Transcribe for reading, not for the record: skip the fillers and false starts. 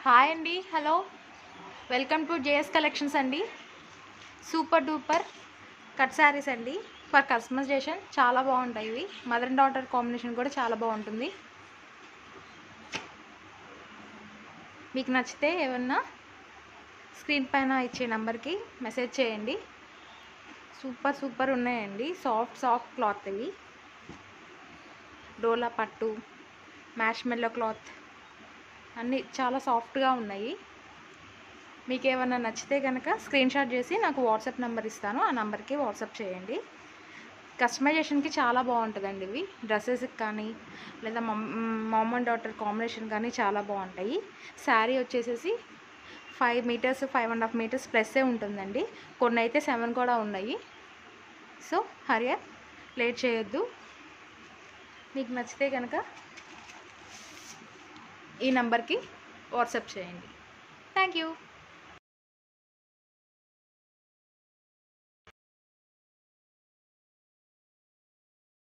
Hi అండి, hello, welcome to JS collections అండి. Super duper cut saris అండి ఫర్ కస్టమైజేషన్. చాలా బాగుంటాయి ఇవి. మదర్ అండ్ డాటర్ కాంబినేషన్ కూడా చాలా బాగుంటుంది. మీకు నచ్చితే ఏమన్నా స్క్రీన్ పైన ఇచ్చే నెంబర్కి మెసేజ్ చేయండి. సూపర్ సూపర్ ఉన్నాయండి. సాఫ్ట్ క్లాత్ ఇవి. డోలా పట్టు, మ్యాష్ మెల్లో క్లాత్ అన్నీ చాలా సాఫ్ట్గా ఉన్నాయి. మీకు ఏమన్నా నచ్చితే కనుక స్క్రీన్ షాట్ చేసి నాకు వాట్సాప్ నెంబర్ ఇస్తాను. ఆ నెంబర్కి వాట్సాప్ చేయండి. కస్టమైజేషన్కి చాలా బాగుంటుందండి ఇవి. డ్రెస్సెస్కి కానీ లేదా మామ్ అండ్ డాటర్ కాంబినేషన్ కానీ చాలా బాగుంటాయి. శారీ వచ్చేసేసి 5 మీటర్స్ 5.5 మీటర్స్ ప్లస్సే ఉంటుందండి. కొన్ని అయితే 7 కూడా ఉన్నాయి. సో హరియా లేట్ చేయొద్దు. మీకు నచ్చితే కనుక ఈ నెంబర్కి వాట్సాప్ చేయండి. Thank you.